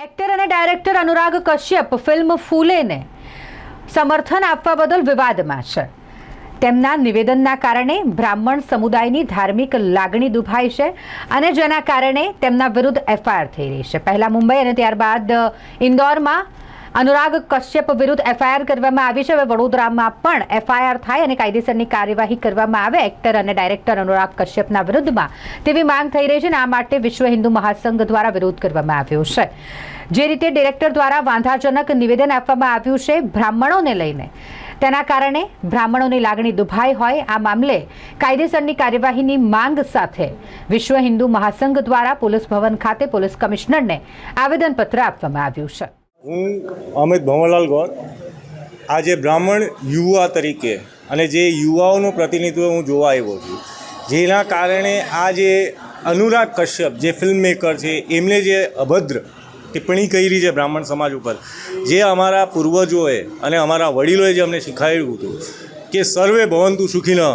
Actor અને director Anurag Kashyap film ફૂલેને સમર્થન આપવા બદલ વિવાદમાં છે. તેમના નિવેદનના કારણે બ્રાહ્મણ સમુદાયની ધાર્મિક લાગણી દુભાઈ છે અને જેના કારણે તેમના વિરુદ્ધ એફઆઈઆર થઈ રહી છે. પહેલા મુંબઈ અને ત્યારબાદ ઇન્દોરમાં અનુરાગ કશ્યપ વિરુદ્ધ એફઆઈઆર કરવામાં આવી છે. હવે વડોદરામાં પણ એફઆઈઆર થાય અને કાયદેસરની કાર્યવાહી કરવામાં આવે એક્ટર અને ડાયરેક્ટર અનુરાગ કશ્યપના વિરુદ્ધમાં તેવી માંગ થઈ રહી છે અને આ માટે વિશ્વ હિન્દુ મહાસંઘ દ્વારા વિરોધ કરવામાં આવ્યો છે. જે રીતે ડિરેક્ટર દ્વારા વાંધાજનક નિવેદન આપવામાં આવ્યું છે બ્રાહ્મણોને લઈને, તેના કારણે બ્રાહ્મણોની લાગણી દુભાઈ હોય, આ મામલે કાયદેસરની કાર્યવાહીની માંગ સાથે વિશ્વ હિન્દુ મહાસંઘ દ્વારા પોલીસ ભવન ખાતે પોલીસ કમિશનરને આવેદનપત્ર આપવામાં આવ્યું છે. હું અમિત ભંવરલાલ ગૌર આજે બ્રાહ્મણ યુવા તરીકે અને જે યુવાઓનું પ્રતિનિધિત્વ હું જોવા આવ્યો છું, જેના કારણે આ જે અનુરાગ કશ્યપ જે ફિલ્મ મેકર છે એમણે જે અભદ્ર ટિપ્પણી કરી છે બ્રાહ્મણ સમાજ ઉપર, જે અમારા પૂર્વજોએ અને અમારા વડીલોએ જે અમને શીખવાડ્યું હતું કે સર્વે ભવંતુ સુખીનઃ,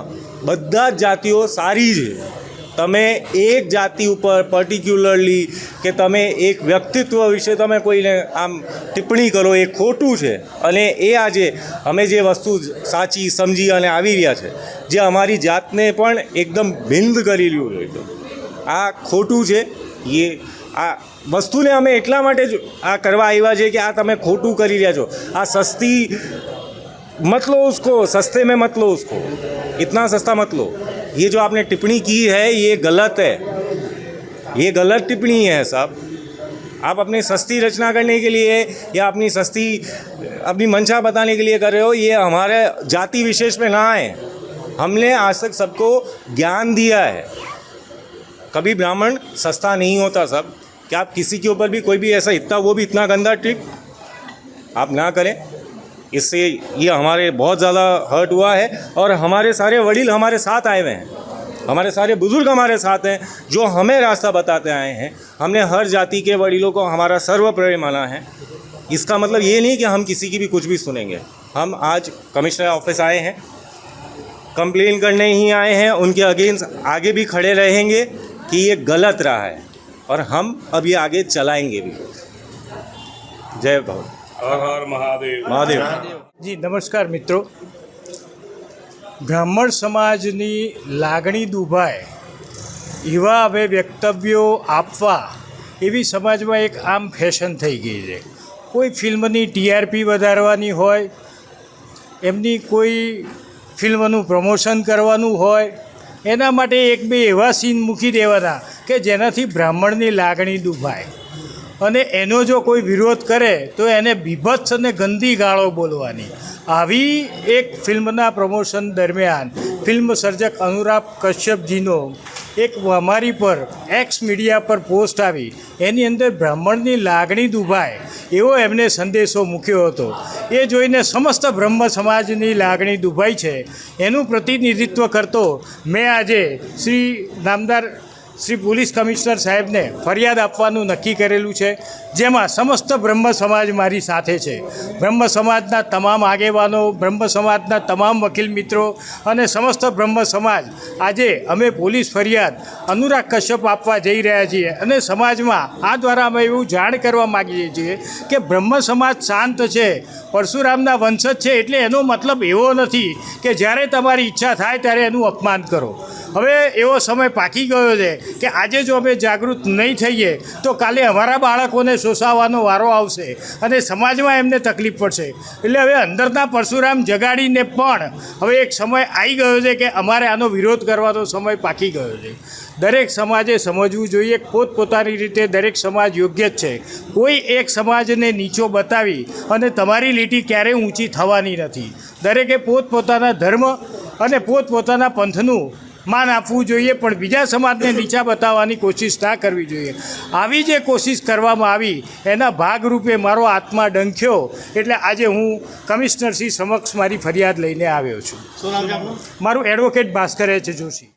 બધા જ જાતિઓ સારી છે, તમે એક જાતિ ઉપર પર્ટિક્યુલરલી કે તમે એક વ્યક્તિત્વ વિશે તમે કોઈને આમ ટિપ્પણી કરો એ ખોટું છે. અને એ આજે અમે જે વસ્તુ સાચી સમજી અને આવી રહ્યા છે, જે અમારી જાતને પણ એકદમ ભિન્ન કરી રહ્યું છે, આ ખોટું છે. એ આ વસ્તુને અમે એટલા માટે જ આ કરવા આવ્યા છે કે આ તમે ખોટું કરી રહ્યા છો. આ સસ્તી मत लो उसको, सस्ते में मत लो उसको, इतना सस्ता मत लो. ये जो आपने टिप्पणी की है ये गलत है, ये गलत टिप्पणी है साहब. आप अपनी सस्ती रचना करने के लिए या अपनी सस्ती अपनी मंशा बताने के लिए कर रहे हो. ये हमारे जाति विशेष में ना है. हमने आज तक सबको ज्ञान दिया है. कभी ब्राह्मण सस्ता नहीं होता साहब. क्या आप किसी के ऊपर भी कोई भी ऐसा इतना वो भी इतना गंदा ट्रिप आप ना करें. इससे ये हमारे बहुत ज़्यादा हर्ट हुआ है और हमारे सारे वडील हमारे साथ आए हुए हैं, हमारे सारे बुज़ुर्ग हमारे साथ हैं, जो हमें रास्ता बताते आए हैं. हमने हर जाति के वडीलों को हमारा सर्वप्रिय माना है. इसका मतलब ये नहीं कि हम किसी की भी कुछ भी सुनेंगे. हम आज कमिश्नर ऑफिस आए हैं, कंप्लेन करने ही आए हैं. उनके अगेंस्ट आगे भी खड़े रहेंगे कि ये गलत रहा है और हम अब ये आगे चलाएंगे भी. जय भगवान. હર હર મહાદેવ. મહાદેવ જી નમસ્કાર મિત્રો. બ્રાહ્મણ સમાજની લાગણી દુભાય એવા હવે વક્તવ્યો આપવા એવી સમાજમાં એક આમ ફેશન થઈ ગઈ છે. કોઈ ફિલ્મની ટીઆરપી વધારવાની હોય, એમની કોઈ ફિલ્મનું પ્રમોશન કરવાનું હોય, એના માટે એક બે એવા સીન મૂકી દેવાના કે જેનાથી બ્રાહ્મણની લાગણી દુભાય અને એનો જો કોઈ વિરોધ કરે તો એને બીભત્સ અને ગંદી ગાળો બોલવાની. આવી એક ફિલ્મના પ્રમોશન દરમિયાન ફિલ્મ સર્જક અનુરાગ કશ્યપજીનો એક અમારી પર એક્સ મીડિયા પર પોસ્ટ આવી, એની અંદર બ્રાહ્મણની લાગણી દુભાય એવો એમને સંદેશો મૂક્યો હતો. એ જોઈને સમસ્ત બ્રહ્મ સમાજની લાગણી દુભાઈ છે એનું પ્રતિનિધિત્વ કરતો મેં આજે શ્રી નામદાર શ્રી પોલીસ કમિશનર સાહેબને ફરિયાદ આપવાનું નક્કી કરેલું છે, જેમાં સમસ્ત બ્રહ્મ સમાજ મારી સાથે છે. બ્રહ્મ સમાજના તમામ આગેવાનો, બ્રહ્મ સમાજના તમામ વકીલ મિત્રો અને સમસ્ત બ્રહ્મ સમાજ આજે અમે પોલીસ ફરિયાદ અનુરાગ કશ્યપ આપવા જઈ રહ્યા છીએ. અને સમાજમાં આ દ્વારા અમે એવું જાણ કરવા માગીએ છીએ કે બ્રહ્મ સમાજ શાંત છે, પરશુરામના વંશજ છે, એટલે એનો મતલબ એવો નથી કે જ્યારે તમારી ઈચ્છા થાય ત્યારે એનું અપમાન કરો. હવે એવો સમય પાકી ગયો છે કે આજે જો અમે જાગૃત નહીં થઈએ તો કાલે અમારા બાળકોને શોષાવાનો વારો આવશે અને સમાજમાં એમને તકલીફ પડશે. એટલે હવે અંદરના પરશુરામ જગાડીને પણ હવે એક સમય આવી ગયો છે કે અમારે આનો વિરોધ કરવાનો સમય પાકી ગયો છે. દરેક સમાજે સમજવું જોઈએ, પોતપોતાની રીતે દરેક સમાજ યોગ્ય જ છે. કોઈ એક સમાજને નીચો બતાવી અને તમારી લીટી ક્યારેય ઊંચી થવાની નથી. દરેકે પોતપોતાના ધર્મ અને પોતપોતાના પંથનું માન આપવું જોઈએ, પણ બીજા સમાજને નીચા બતાવવાની કોશિશ ના કરવી જોઈએ. આવી જે કોશિશ કરવામાં આવી એના ભાગરૂપે મારો આત્મા ડંખ્યો, એટલે આજે હું કમિશનરશ્રી સમક્ષ મારી ફરિયાદ લઈને આવ્યો છું. મારું એડવોકેટ ભાસ્કર એચ જોશી.